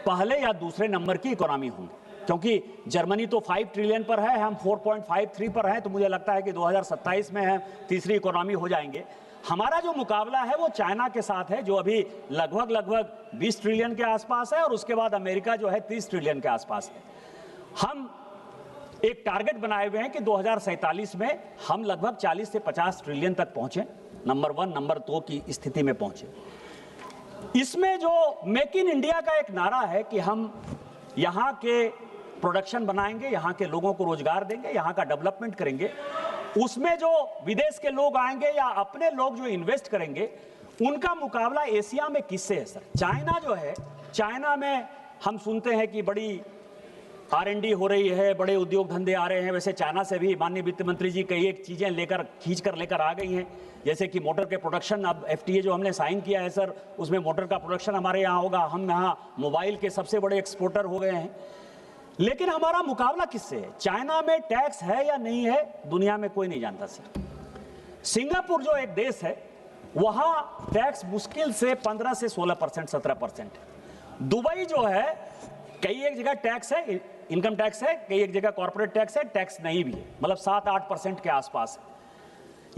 पहले या दूसरे नंबर की इकोनॉमी होंगे, क्योंकि जर्मनी तो 5 ट्रिलियन पर है, हम 4.53 पर हैं, तो मुझे लगता है कि 2027 में हम तीसरी इकोनॉमी हो जाएंगे। हमारा जो मुकाबला है वो चाइना के साथ है, जो अभी लगभग 20 ट्रिलियन के आसपास है, और उसके बाद अमेरिका जो है 30 ट्रिलियन के आसपास है। हम एक टारगेट बनाए हुए हैं कि 2047 में हम लगभग 40 से 50 ट्रिलियन तक पहुंचे, नंबर 1 नंबर 2 की स्थिति में पहुंचे। इसमें जो मेक इन इंडिया का एक नारा है कि हम यहाँ के प्रोडक्शन बनाएंगे, यहाँ के लोगों को रोजगार देंगे, यहाँ का डेवलपमेंट करेंगे, उसमें जो विदेश के लोग आएंगे या अपने लोग जो इन्वेस्ट करेंगे, उनका मुकाबला एशिया में किससे है सर? चाइना जो है, चाइना में हम सुनते हैं कि बड़ी R&D हो रही है, बड़े उद्योग धंधे आ रहे हैं। वैसे चाइना से भी माननीय वित्त मंत्री जी कई एक चीजें खींच कर लेकर आ गई हैं, जैसे कि मोटर के प्रोडक्शन। अब FTA जो हमने साइन किया है सर, उसमें मोटर का प्रोडक्शन हमारे यहाँ होगा। हम यहाँ मोबाइल के सबसे बड़े एक्सपोर्टर हो गए हैं। लेकिन हमारा मुकाबला किससे है? चाइना में टैक्स है या नहीं है, दुनिया में कोई नहीं जानता सर। सिंगापुर जो एक देश है, वहां टैक्स मुश्किल से 15 से 16%, 17% है। दुबई जो है, कई एक जगह टैक्स है, इनकम टैक्स है, कई एक जगह कॉर्पोरेट टैक्स है, टैक्स नहीं भी है, मतलब 7-8% के आसपास है।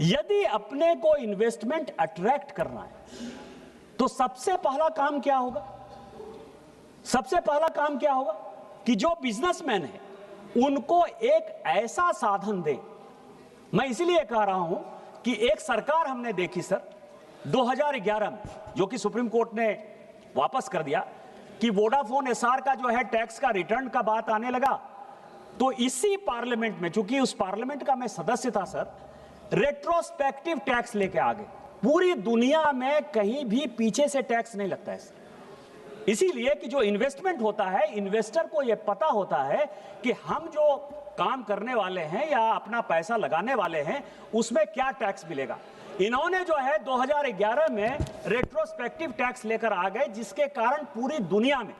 यदि अपने को इन्वेस्टमेंट अट्रैक्ट करना है तो सबसे पहला काम क्या होगा? सबसे पहला काम क्या होगा कि जो बिजनेसमैन है उनको एक ऐसा साधन दे। मैं इसीलिए कह रहा हूं कि एक सरकार हमने देखी सर 2011 में, जो कि सुप्रीम कोर्ट ने वापस कर दिया, कि वोडाफोन एसआर का जो है टैक्स का रिटर्न का बात आने लगा, तो इसी पार्लियामेंट में, चूंकि उस पार्लियामेंट का मैं सदस्य था सर, रेट्रोस्पेक्टिव टैक्स लेके आ गए। पूरी दुनिया में कहीं भी पीछे से टैक्स नहीं लगता है सर। इसीलिए कि जो इन्वेस्टमेंट होता है, इन्वेस्टर को यह पता होता है कि हम जो काम करने वाले हैं या अपना पैसा लगाने वाले हैं उसमें क्या टैक्स मिलेगा। इन्होंने जो है 2011 में रेट्रोस्पेक्टिव टैक्स लेकर आ गए, जिसके कारण पूरी दुनिया में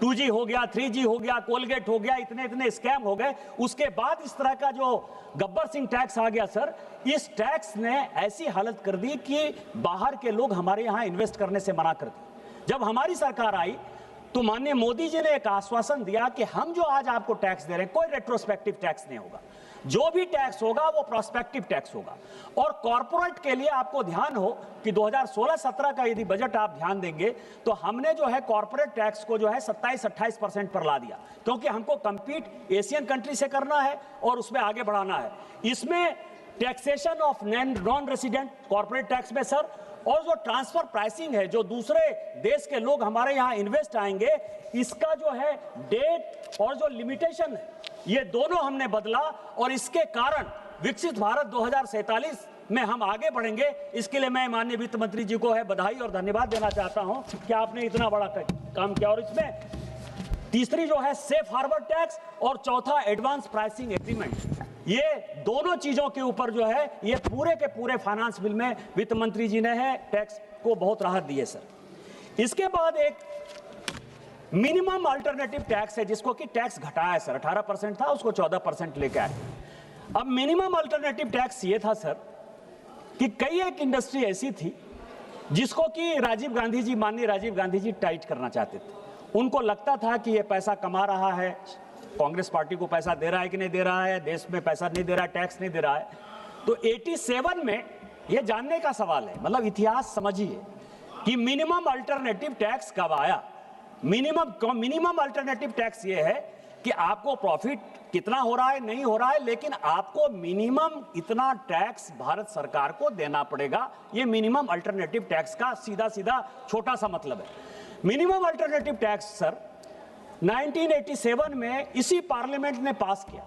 2G हो गया, 3G हो गया, कोलगेट हो गया, इतने स्कैम हो गए। उसके बाद इस तरह का जो गब्बर सिंह टैक्स आ गया सर, इस टैक्स ने ऐसी हालत कर दी कि बाहर के लोग हमारे यहाँ इन्वेस्ट करने से मना कर दिए। जब हमारी सरकार आई तो माननीय मोदी जी ने एक आश्वासन दिया कि हम जो आज आपको टैक्स दे रहे हैं, कोई रेट्रोस्पेक्टिव टैक्स नहीं होगा, जो भी टैक्स होगा वो प्रोस्पेक्टिव टैक्स होगा। और कॉर्पोरेट के लिए आपको ध्यान हो कि 2016-17 का यदि बजट आप ध्यान देंगे तो हमने जो है कॉर्पोरेट टैक्स को जो है 27-28% पर ला दिया, क्योंकि हमको कंपीट एशियन कंट्री से करना है और उसमें आगे बढ़ाना है। इसमें taxation of non resident corporate tax में सर, और जो ट्रांसफर प्राइसिंग है, जो दूसरे देश के लोग हमारे यहाँ इन्वेस्ट आएंगे, इसका जो है डेट और जो लिमिटेशन है, ये दोनों हमने बदला। और इसके कारण विकसित भारत 2047 में हम आगे बढ़ेंगे। इसके लिए मैं माननीय वित्त मंत्री जी को है बधाई और धन्यवाद देना चाहता हूं कि आपने इतना बड़ा काम किया। और इसमें तीसरी जो है सेफ हार्बर टैक्स और चौथा एडवांस प्राइसिंग एग्रीमेंट, ये दोनों चीजों के ऊपर जो है ये पूरे के पूरे फाइनेंस बिल में वित्त मंत्री जी ने है टैक्स को बहुत राहत दी है सर। इसके बाद एक मिनिमम अल्टरनेटिव टैक्स है, जिसको कि टैक्स घटाया है सर, 18% था उसको 14% लेके आए। अब मिनिमम अल्टरनेटिव टैक्स ये था सर कि कई एक इंडस्ट्री ऐसी थी जिसको कि माननीय राजीव गांधी जी टाइट करना चाहते थे। उनको लगता था कि ये पैसा कमा रहा है, कांग्रेस पार्टी को पैसा दे रहा है कि नहीं दे रहा है, देश में पैसा नहीं दे रहा है, टैक्स नहीं दे रहा है। तो 87 में ये जानने का सवाल है, मतलब इतिहास समझिए कि मिनिमम अल्टरनेटिव टैक्स कब आया। मिनिमम अल्टरनेटिव टैक्स ये है कि आपको प्रॉफिट कितना हो रहा है नहीं हो रहा है, लेकिन आपको मिनिमम इतना टैक्स भारत सरकार को देना पड़ेगा। ये मिनिमम अल्टरनेटिव टैक्स का सीधा सीधा छोटा सा मतलब है। मिनिमम अल्टरनेटिव टैक्स सर 1987 में इसी पार्लियामेंट ने पास किया।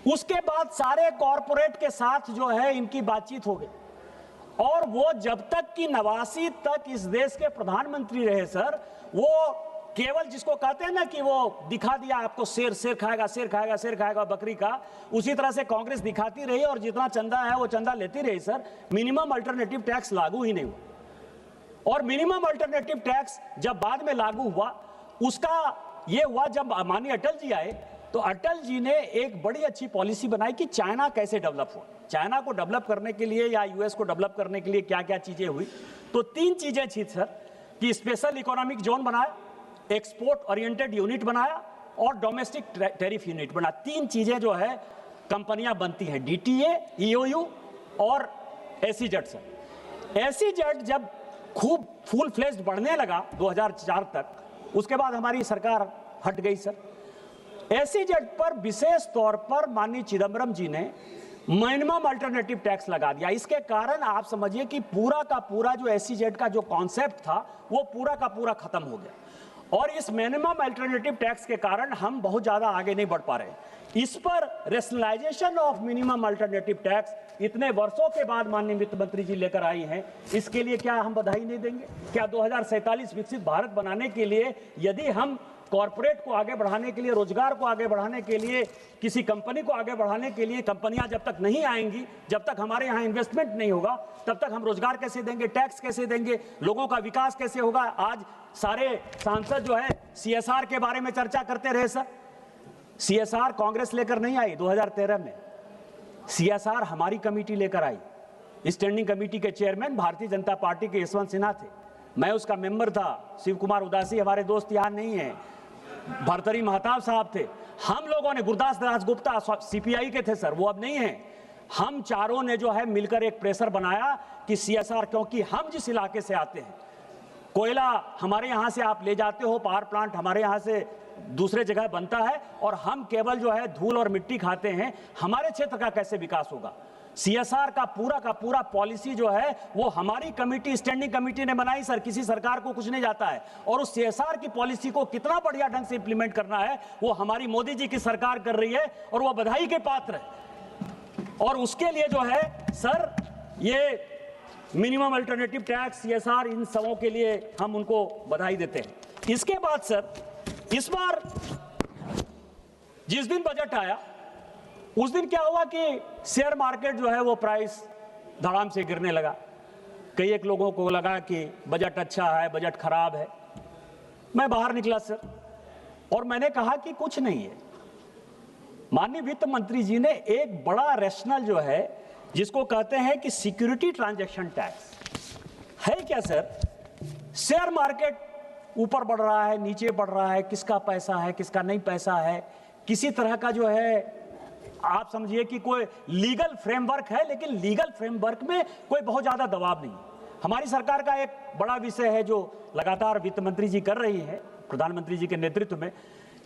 उसके बाद सारे कॉरपोरेट के साथ जो है इनकी बातचीत हो गई, और वो जब तक कि 89 तक इस देश के प्रधानमंत्री रहे सर, वो केवल जिसको कहते हैं ना कि वो दिखा दिया आपको शेर खाएगा बकरी का, उसी तरह से कांग्रेस दिखाती रही और जितना चंदा है वो चंदा लेती रही सर। मिनिमम अल्टरनेटिव टैक्स लागू ही नहीं हुआ। और मिनिमम अल्टरनेटिव टैक्स जब बाद में लागू हुआ, उसका ये हुआ जब माननीय अटल जी आए, तो अटल जी ने एक बड़ी अच्छी पॉलिसी बनाई कि चाइना कैसे डेवलप हो। चाइना को डेवलप करने के लिए या यूएस को डेवलप करने के लिए क्या क्या चीजें हुई, तो 3 चीजें थी सर कि स्पेशल इकोनॉमिक जोन बनाया, एक्सपोर्ट ओरिएंटेड यूनिट बनाया और डोमेस्टिक टैरिफ यूनिट बना। 3 चीजें जो है कंपनियां बनती हैं, डीटीए, ईओयू और एसीजेड से। एसीजेड जब खूब फुल फ्लेज्ड बढ़ने लगा 2004 तक, उसके बाद हमारी सरकार हट गई सर। एसीजेड पर विशेष तौर पर माननीय चिदम्बरम जी ने मिनिमम अल्टरनेटिव टैक्स लगा दिया। इसके कारण आप समझिए कि पूरा का पूरा जो एसीजेड का जो कॉन्सेप्ट था वो पूरा का पूरा खत्म हो गया। और इस मिनिमम अल्टरनेटिव टैक्स के कारण हम बहुत ज्यादा आगे नहीं बढ़ पा रहे। इस पर rationalisation of minimum alternative tax इतने वर्षों के बाद माननीय वित्त मंत्री जी लेकर आई हैं, इसके लिए क्या हम बधाई नहीं देंगे? क्या 2047 विकसित भारत बनाने के लिए यदि हम कॉर्पोरेट को आगे बढ़ाने के लिए, रोजगार को आगे बढ़ाने के लिए, किसी कंपनी को आगे बढ़ाने के लिए, कंपनियां जब तक नहीं आएंगी, जब तक हमारे यहाँ इन्वेस्टमेंट नहीं होगा, तब तक हम रोजगार कैसे देंगे, टैक्स कैसे देंगे, लोगों का विकास कैसे होगा? आज सारे सांसद जो है सीएसआर के बारे में चर्चा करते रहे सर। सीएसआर कांग्रेस लेकर नहीं आई 2013 में, सीएसआर हमारी कमेटी लेकर आई। स्टैंडिंग कमेटी के चेयरमैन भारतीय जनता पार्टी के यशवंत सिन्हा थे, मैं उसका मेंबर था। शिव कुमार उदासी हमारे दोस्त यहाँ नहीं है, भरतरी महताब साहब थे। हम लोगों ने, गुरदास दासगुप्ता सीपीआई के थे सर, वो अब नहीं है। हम चारों ने जो है मिलकर एक प्रेशर बनाया कि सीएसआर, क्योंकि हम जिस इलाके से आते हैं, कोयला हमारे यहाँ से आप ले जाते हो, पावर प्लांट हमारे यहाँ से दूसरे जगह बनता है, और हम केवल जो है धूल और मिट्टी खाते हैं। हमारे क्षेत्र का कैसे विकास होगा? सीएसआर का पूरा पॉलिसी जो है वो हमारी कमेटी, स्टैंडिंग कमेटी ने बनाई सर। किसी सरकार को कुछ नहीं जाता है, और उस सीएसआर की पॉलिसी को कितना बढ़िया ढंग से इंप्लीमेंट करना है वो हमारी मोदी जी की सरकार कर रही है, और वो बधाई के पात्र है। और उसके लिए जो है सर ये मिनिमम अल्टरनेटिव टैक्स, सीएसआर, इन सबों के लिए हम उनको बधाई देते हैं। इसके बाद सर इस बार जिस दिन बजट आया उस दिन क्या हुआ कि शेयर मार्केट जो है वो प्राइस धड़ाम से गिरने लगा। कई एक लोगों को लगा कि बजट अच्छा है, बजट खराब है। मैं बाहर निकला सर और मैंने कहा कि कुछ नहीं है। माननीय वित्त मंत्री जी ने एक बड़ा रैशनल जो है, जिसको कहते हैं कि सिक्योरिटी ट्रांजैक्शन टैक्स है क्या सर? शेयर मार्केट ऊपर बढ़ रहा है, नीचे बढ़ रहा है, किसका पैसा है, किसका नहीं पैसा है, किसी तरह का जो है आप समझिए कि कोई लीगल फ्रेमवर्क है, लेकिन लीगल फ्रेमवर्क में कोई बहुत ज्यादा दबाव नहीं। हमारी सरकार का एक बड़ा विषय है जो लगातार वित्त मंत्री जी कर रही है प्रधानमंत्री जी के नेतृत्व में,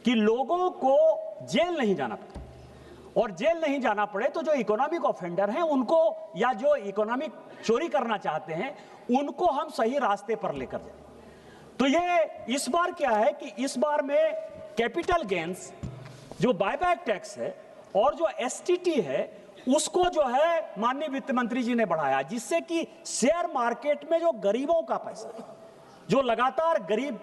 कि लोगों को जेल नहीं जाना पड़े, और जेल नहीं जाना पड़े तो जो इकोनॉमिक ऑफेंडर हैं उनको, या जो इकोनॉमिक चोरी करना चाहते हैं उनको हम सही रास्ते पर लेकर जाए। तो ये इस बार क्या है कि इस बार में कैपिटल गेन्स, जो बायबैक टैक्स है और जो एसटीटी है, उसको जो है माननीय वित्त मंत्री जी ने बढ़ाया, जिससे कि शेयर मार्केट में जो गरीबों का पैसा, जो लगातार गरीब,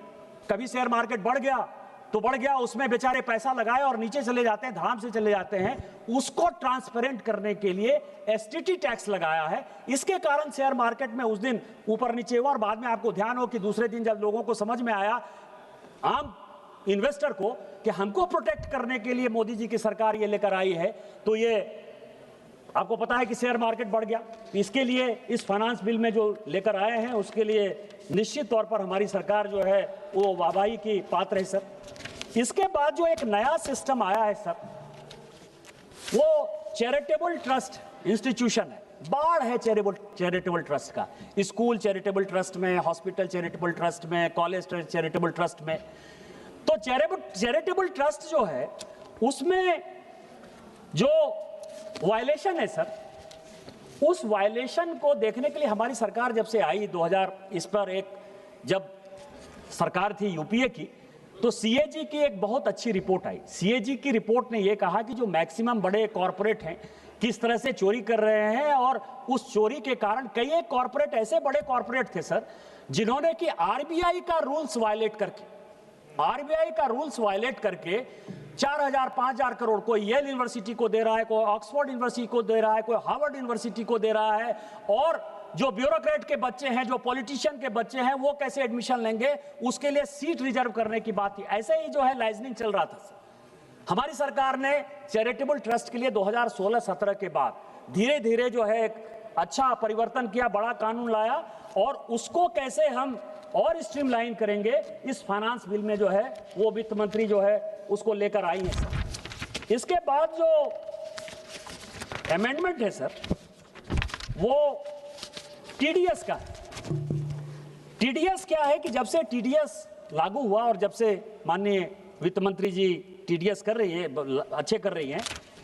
कभी शेयर मार्केट बढ़ गया तो बढ़ गया, उसमें बेचारे पैसा लगाए और नीचे चले जाते हैं, धड़ाम से चले जाते हैं, उसको ट्रांसपेरेंट करने के लिए एसटीटी टैक्स लगाया है। इसके कारण शेयर मार्केट में उस दिन ऊपर नीचे हुआ, और बाद में आपको ध्यान हो कि दूसरे दिन जब लोगों को समझ में आया, आम इन्वेस्टर को, कि हमको प्रोटेक्ट करने के लिए मोदी जी की सरकार ये लेकर आई है, तो ये आपको पता है कि शेयर मार्केट बढ़ गया। इसके लिए इस फाइनेंस बिल में जो लेकर आए हैं उसके लिए निश्चित तौर पर हमारी सरकार जो है वो वाहवाही की पात्र है सर। इसके बाद जो एक नया सिस्टम आया है सर, वो चैरिटेबल ट्रस्ट इंस्टीट्यूशन है। बाढ़ है चैरिटेबल ट्रस्ट का, स्कूल चैरिटेबल ट्रस्ट में, हॉस्पिटल चैरिटेबल ट्रस्ट में, कॉलेज चैरिटेबल ट्रस्ट में। तो चैरिटेबल ट्रस्ट जो है उसमें जो वायलेशन है सर, उस वायलेशन को देखने के लिए हमारी सरकार जब से आई 2000, इस पर एक जब सरकार थी यूपीए की, तो सीएजी की एक बहुत अच्छी रिपोर्ट आई। सीएजी की रिपोर्ट ने यह कहा कि जो मैक्सिमम बड़े कॉरपोरेट हैं किस तरह से चोरी कर रहे हैं, और उस चोरी के कारण कई एक कॉरपोरेट, ऐसे बड़े कॉरपोरेट थे सर जिन्होंने कि आरबीआई का रूल्स वायलेट करके 4000 5000 करोड़, कोई येल यूनिवर्सिटी को दे रहा है, कोई ऑक्सफोर्ड यूनिवर्सिटी को दे रहा है, कोई हार्वर्ड यूनिवर्सिटी को दे रहा है, और जो ब्यूरोक्रेट के बच्चे हैं, जो पॉलिटिशियन के बच्चे हैं, वो कैसे एडमिशन लेंगे, उसके लिए सीट रिजर्व करने की बात थी। ऐसे ही जो है लाइजनिंग चल रहा था। हमारी सरकार ने चैरिटेबल ट्रस्ट के लिए 2016-17 के बाद धीरे धीरे जो है एक अच्छा परिवर्तन किया, बड़ा कानून लाया, और उसको कैसे हम और स्ट्रीमलाइन करेंगे, इस फाइनेंस बिल में जो है वो वित्त मंत्री जो है उसको लेकर आई है सर। इसके बाद जो अमेंडमेंट है सर वो टीडीएस का है। टीडीएस क्या है कि जब से टीडीएस लागू हुआ और जब से माननीय वित्त मंत्री जी टीडीएस कर रही है, अच्छे कर रही हैं,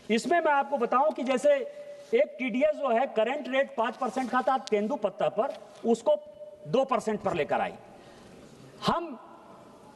इसमें मैं आपको बताऊं कि जैसे एक टीडीएस जो है करंट रेट 5% का था तेंदुपत्ता पर, उसको 2% पर लेकर आई। हम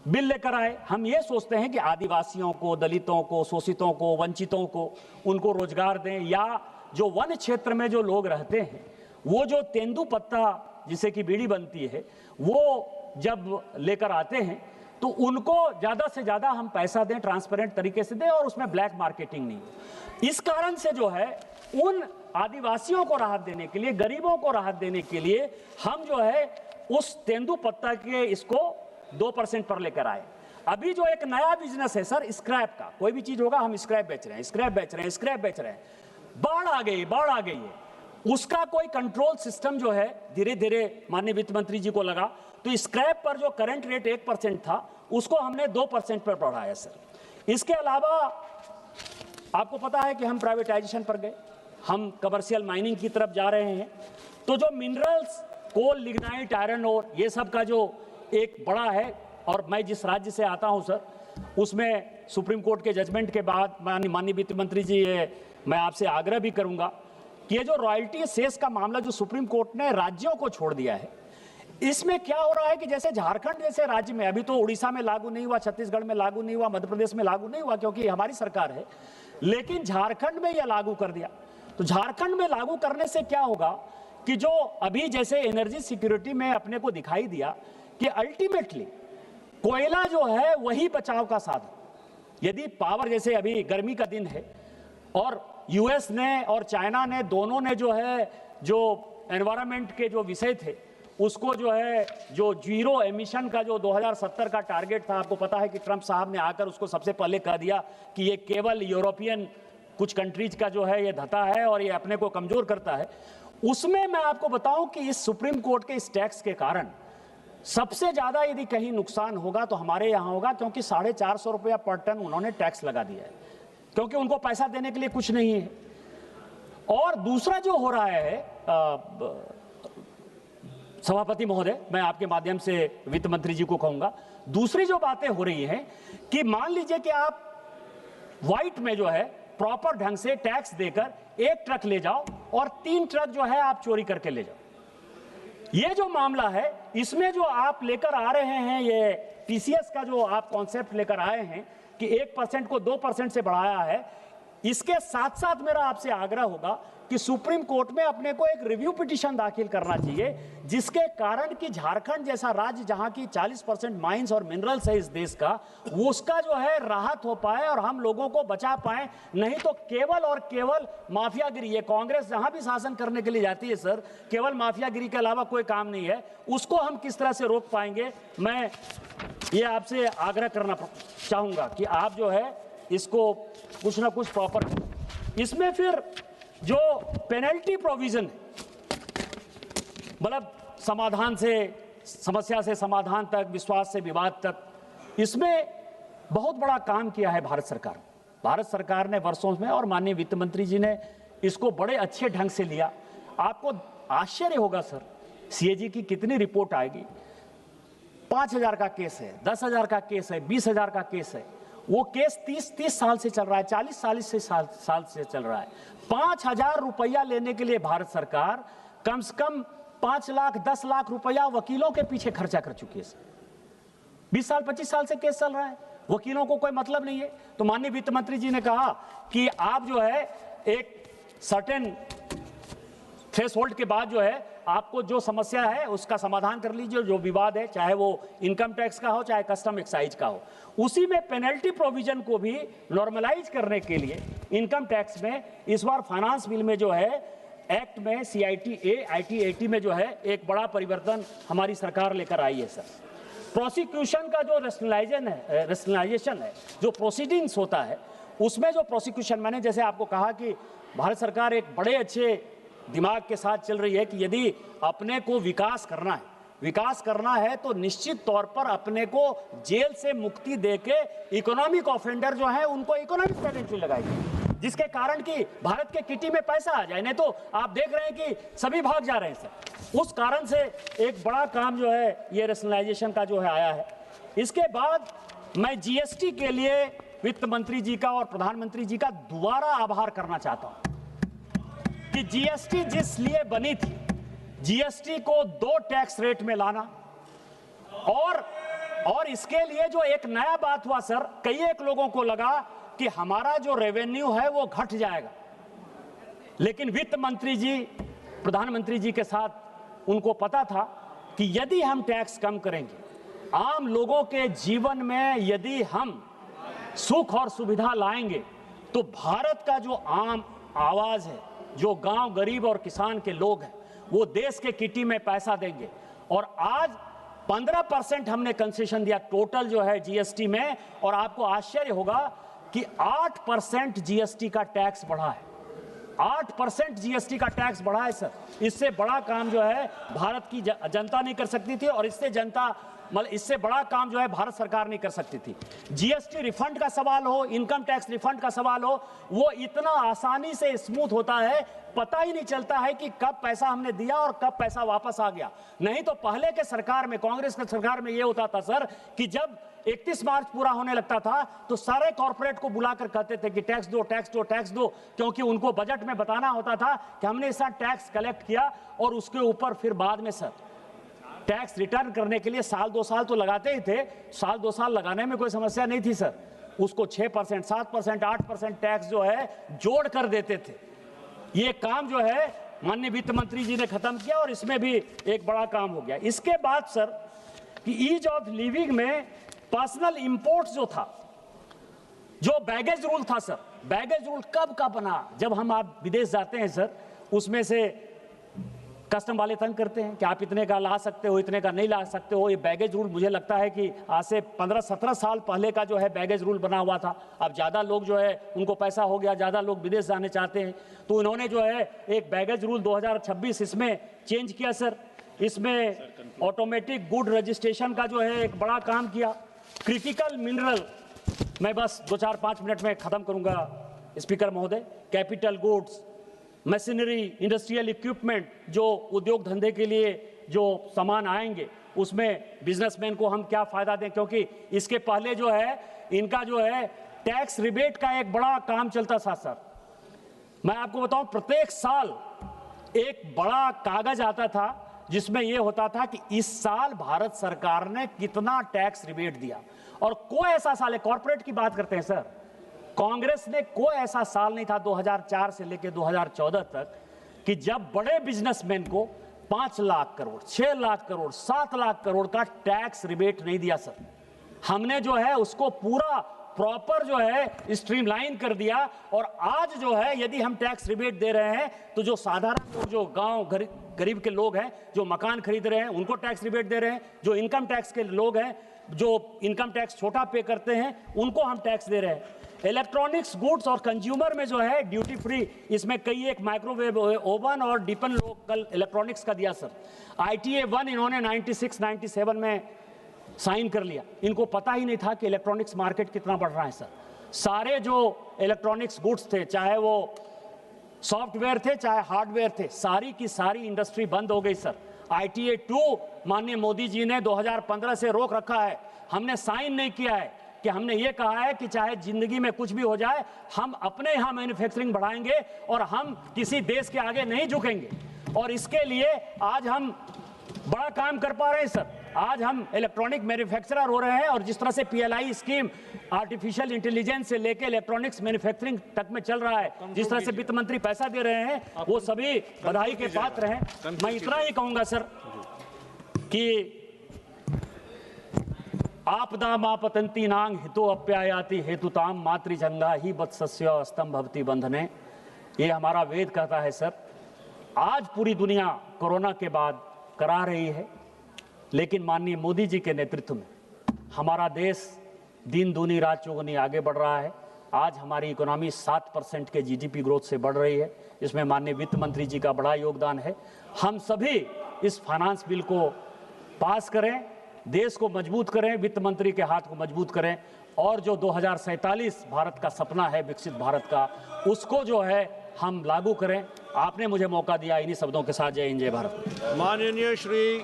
बिल लेकर आए, हम ये सोचते हैं कि आदिवासियों को, दलितों को, शोषितों को, वंचितों को उनको रोजगार दें, या जो वन क्षेत्र में जो लोग रहते हैं वो जो तेंदुपत्ता जिसे कि बीड़ी बनती है वो जब लेकर आते हैं तो उनको ज़्यादा से ज़्यादा हम पैसा दें, ट्रांसपेरेंट तरीके से दें और उसमें ब्लैक मार्केटिंग नहीं हो। इस कारण से जो है उन आदिवासियों को राहत देने के लिए, गरीबों को राहत देने के लिए हम जो है उस तेंदुपत्ता के इसको 2% पर लेकर आए। अभी जो एक नया बिजनेस है सर स्क्रैप का, कोई भी चीज होगा हम स्क्रैप बेच रहे हैं, स्क्रैप बेच रहे हैं, स्क्रैप बेच रहे हैं, बाढ़ आ गई है, उसका कोई कंट्रोल सिस्टम जो है धीरे धीरे माननीय वित्त मंत्री जी को लगा, तो स्क्रैप पर जो करंट रेट 1% था उसको हमने 2% पर बढ़ाया सर। इसके अलावा आपको पता है कि हम प्राइवेटाइजेशन पर गए, हम कमर्शियल माइनिंग की तरफ जा रहे हैं। तो जो मिनरल्स, कोल, लिग्नाइट, आयरन ओर, ये सब का जो एक बड़ा है, और मैं जिस राज्य से आता हूं सर उसमें सुप्रीम कोर्ट के जजमेंट के बाद माननीय वित्त मंत्री जी मैं आपसे आग्रह भी करूंगा कि ये जो रॉयल्टी सेस का मामला जो सुप्रीम कोर्ट ने राज्यों को छोड़ दिया है, इसमें क्या हो रहा है कि जैसे झारखंड जैसे राज्य में, अभी तो उड़ीसा में लागू नहीं हुआ, छत्तीसगढ़ में लागू नहीं हुआ, मध्य प्रदेश में लागू नहीं हुआ क्योंकि हमारी सरकार है, लेकिन झारखंड में यह लागू कर दिया। तो झारखंड में लागू करने से क्या होगा कि जो अभी जैसे एनर्जी सिक्योरिटी में अपने को दिखाई दिया कि अल्टीमेटली कोयला जो है वही बचाव का साधन। यदि पावर, जैसे अभी गर्मी का दिन है और यूएस ने और चाइना ने दोनों ने जो है जो एनवायरनमेंट के जो विषय थे उसको जो है जो जीरो एमिशन का जो 2070 का टारगेट था, आपको पता है कि ट्रंप साहब ने आकर उसको सबसे पहले कह दिया कि ये केवल यूरोपियन कुछ कंट्रीज का जो है ये धता है और ये अपने को कमजोर करता है। उसमें मैं आपको बताऊं कि इस सुप्रीम कोर्ट के इस टैक्स के कारण सबसे ज्यादा यदि कहीं नुकसान होगा तो हमारे यहां होगा, क्योंकि 450 रुपया पर टन उन्होंने टैक्स लगा दिया है, क्योंकि उनको पैसा देने के लिए कुछ नहीं है। और दूसरा जो हो रहा है सभापति महोदय, मैं आपके माध्यम से वित्त मंत्री जी को कहूंगा, दूसरी जो बातें हो रही हैं कि मान लीजिए कि आप व्हाइट में जो है प्रॉपर ढंग से टैक्स देकर एक ट्रक ले जाओ और 3 ट्रक जो है आप चोरी करके ले जाओ। ये जो मामला है इसमें जो आप लेकर आ रहे हैं, ये टीसीएस का जो आप कॉन्सेप्ट लेकर आए हैं कि 1% को 2% से बढ़ाया है, इसके साथ साथ मेरा आपसे आग्रह होगा कि सुप्रीम कोर्ट में अपने को एक रिव्यू पिटीशन दाखिल करना चाहिए, जिसके कारण कि झारखंड जैसा राज्य जहां की 40% माइंस और मिनरल्स है इस देश का, वो उसका जो है राहत हो पाए और हम लोगों को बचा पाए। नहीं तो केवल और केवल माफियागिरी, ये कांग्रेस जहां भी शासन करने के लिए जाती है सर, केवल माफियागिरी के अलावा कोई काम नहीं है, उसको हम किस तरह से रोक पाएंगे। मैं ये आपसे आग्रह करना चाहूंगा कि आप जो है इसको कुछ ना कुछ प्रॉपर। इसमें फिर जो पेनल्टी प्रोविजन है, मतलब समाधान से समस्या से समाधान तक, विश्वास से विवाद तक, इसमें बहुत बड़ा काम किया है भारत सरकार। भारत सरकार ने वर्षों में, और माननीय वित्त मंत्री जी ने इसको बड़े अच्छे ढंग से लिया। आपको आश्चर्य होगा सर, सीएजी की कितनी रिपोर्ट आएगी, 5,000 का केस है, 10,000 का केस है, 20,000 का केस है। वो केस 30 साल से चल रहा है, 40 साल से चल रहा है। 5,000 रुपया लेने के लिए भारत सरकार कम से कम 5 लाख 10 लाख रुपया वकीलों के पीछे खर्चा कर चुकी है। 20 साल 25 साल से केस चल रहा है, वकीलों को कोई मतलब नहीं है। तो माननीय वित्त मंत्री जी ने कहा कि आप जो है एक सर्टेन थ्रेशोल्ड के बाद जो है आपको जो समस्या है उसका समाधान कर लीजिए, जो विवाद है, चाहे वो इनकम टैक्स का हो चाहे कस्टम एक्साइज का हो। उसी में पेनल्टी प्रोविजन को भी नॉर्मलाइज करने के लिए इनकम टैक्स में इस बार फाइनेंस बिल में जो है एक्ट में CITA IT80 में जो है एक बड़ा परिवर्तन हमारी सरकार लेकर आई है सर। प्रोसिक्यूशन का जो रेशनलाइजेशन है, जो प्रोसीडिंग्स होता है, उसमें जो प्रोसिक्यूशन, मैंने जैसे आपको कहा कि भारत सरकार एक बड़े अच्छे दिमाग के साथ चल रही है कि यदि अपने को विकास करना है, विकास करना है तो निश्चित तौर पर अपने को जेल से मुक्ति देके इकोनॉमिक ऑफेंडर जो है उनको इकोनॉमिक पेनल्टी लगाएगी, जिसके कारण कि भारत के किटी में पैसा आ जाए। नहीं तो आप देख रहे हैं कि सभी भाग जा रहे हैं सर। उस कारण से एक बड़ा काम जो है ये रैशनलाइजेशन का जो है आया है। इसके बाद मैं जीएसटी के लिए वित्त मंत्री जी का और प्रधानमंत्री जी का दोबारा आभार करना चाहता हूं कि जीएसटी जिस लिए बनी थी, जीएसटी को 2 टैक्स रेट में लाना और इसके लिए जो एक नया बात हुआ सर, कई एक लोगों को लगा कि हमारा जो रेवेन्यू है वो घट जाएगा, लेकिन वित्त मंत्री जी प्रधानमंत्री जी के साथ उनको पता था कि यदि हम टैक्स कम करेंगे, आम लोगों के जीवन में यदि हम सुख और सुविधा लाएंगे, तो भारत का जो आम आवाज है, जो गांव गरीब और किसान के लोग हैं, वो देश के किटी में पैसा देंगे। और आज 15% हमने कंसेशन दिया टोटल जो है जीएसटी में, और आपको आश्चर्य होगा कि 8% जीएसटी का टैक्स बढ़ा है। 8% जीएसटी का टैक्स बढ़ा है सर। इससे बड़ा काम जो है भारत की जनता नहीं कर सकती थी, और इससे बड़ा काम जो है भारत सरकार नहीं कर सकती थी। जीएसटी रिफंड का सवाल हो, इनकम टैक्स रिफंड का सवाल हो, वो इतना आसानी से स्मूथ होता है, पता ही नहीं चलता है कि कब पैसा हमने दिया और कब पैसा वापस आ गया। नहीं तो पहले के सरकार में, कांग्रेस के सरकार में ये होता था सर कि जब 31 मार्च पूरा होने लगता था तो सारे कॉर्पोरेट को बुलाकर कहते थे कि टैक्स दो, टैक्स दो, टैक्स दो, क्योंकि उनको बजट में बताना होता था कि हमने इस टैक्स कलेक्ट किया, और उसके ऊपर फिर बाद में सर टैक्स रिटर्न करने के लिए साल 2 साल तो लगाते ही थे। साल 2 साल लगाने में कोई समस्या नहीं थी सर, उसको 6%, 7%, 8% टैक्स जो है जोड़ कर देते थे। ये काम जो है माननीय वित्त मंत्री जी ने खत्म किया, और इसमें भी एक बड़ा काम हो गया। इसके बाद सर कि ईज ऑफ लिविंग में पर्सनल इंपोर्ट जो था, जो बैगेज रूल था सर, बैगेज रूल कब का बना? जब हम आप विदेश जाते हैं सर, उसमें से कस्टम वाले तंग करते हैं कि आप इतने का ला सकते हो, इतने का नहीं ला सकते हो। ये बैगेज रूल मुझे लगता है कि आज से 15-17 साल पहले का जो है बैगेज रूल बना हुआ था। अब ज़्यादा लोग जो है उनको पैसा हो गया, ज़्यादा लोग विदेश जाने चाहते हैं, तो उन्होंने जो है एक बैगेज रूल 2026 इसमें चेंज किया सर। इसमें ऑटोमेटिक गुड रजिस्ट्रेशन का जो है एक बड़ा काम किया। क्रिटिकल मिनरल, मैं बस 2-4-5 मिनट में ख़त्म करूँगा स्पीकर महोदय। Capital goods, machinery, industrial equipment, जो उद्योग धंधे के लिए जो सामान आएंगे, उसमें बिजनेसमैन को हम क्या फ़ायदा दें, क्योंकि इसके पहले जो है इनका जो है टैक्स रिबेट का एक बड़ा काम चलता था सर। मैं आपको बताऊं, प्रत्येक साल एक बड़ा कागज आता था जिसमें यह होता था कि इस साल भारत सरकार ने कितना टैक्स रिबेट दिया। और कोई ऐसा साल है, कॉर्पोरेट की बात करते हैं सर, कांग्रेस ने कोई ऐसा साल नहीं था 2004 से लेकर 2014 तक कि जब बड़े बिजनेसमैन को 5 लाख करोड़, 6 लाख करोड़, 7 लाख करोड़ का टैक्स रिबेट नहीं दिया सर। हमने जो है उसको पूरा प्रॉपर जो है स्ट्रीमलाइन कर दिया, और आज जो है यदि हम टैक्स रिबेट दे रहे हैं तो जो साधारण लोग, जो गांव गरीब के लोग हैं, जो मकान खरीद रहे हैं, उनको टैक्स रिबेट दे रहे हैं। जो इनकम टैक्स के लोग हैं, जो इनकम टैक्स छोटा पे करते हैं, उनको हम टैक्स दे रहे हैं। इलेक्ट्रॉनिक्स गुड्स और कंज्यूमर में जो है ड्यूटी फ्री, इसमें कई एक माइक्रोवेव ओवन और डिपन लोकल इलेक्ट्रॉनिक्स का दिया सर। ITA 1 इन्होंने 96-97 में साइन कर लिया। इनको पता ही नहीं था कि इलेक्ट्रॉनिक्स मार्केट कितना बढ़ रहा है सर। सारे जो इलेक्ट्रॉनिक्स गुड्स थे, चाहे वो सॉफ्टवेयर थे चाहे हार्डवेयर थे, सारी की सारी इंडस्ट्री बंद हो गई सर। ITA 2 माननीय मोदी जी ने 2015 से रोक रखा है। हमने साइन नहीं किया है कि हमने ये कहा है कि चाहे जिंदगी में कुछ भी हो जाए, हम अपने यहाँ मैन्युफैक्चरिंग बढ़ाएंगे और हम किसी देश के आगे नहीं झुकेंगे। और इसके लिए आज हम बड़ा काम कर पा रहे हैं सर। आज हम इलेक्ट्रॉनिक मैन्युफैक्चरर हो रहे हैं, और जिस तरह से PLI स्कीम आर्टिफिशियल इंटेलिजेंस से लेके इलेक्ट्रॉनिक्स मैन्युफैक्चरिंग तक में चल रहा है, जिस तरह से वित्त मंत्री पैसा दे रहे हैं, वो सभी बधाई के पात्र हैं। मैं इतना ही कहूंगा सर कि आपदा मापतंती नांग हितो अप्यायाति हेतुताम मातृजंगा ही वत्सस्य अस्तम भवति बंधने। ये हमारा वेद कहता है सर। आज पूरी दुनिया कोरोना के बाद करा रही है, लेकिन माननीय मोदी जी के नेतृत्व में हमारा देश दिन दूनी रात चौगुनी आगे बढ़ रहा है। आज हमारी इकोनॉमी 7% के GDP ग्रोथ से बढ़ रही है। इसमें माननीय वित्त मंत्री जी का बड़ा योगदान है। हम सभी इस फाइनेंस बिल को पास करें, देश को मजबूत करें, वित्त मंत्री के हाथ को मजबूत करें और जो 2047 भारत का सपना है विकसित भारत का, उसको जो है हम लागू करें। आपने मुझे मौका दिया, इन्हीं शब्दों के साथ जय हिंद, जय भारत। माननीय श्री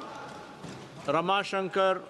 रमाशंकर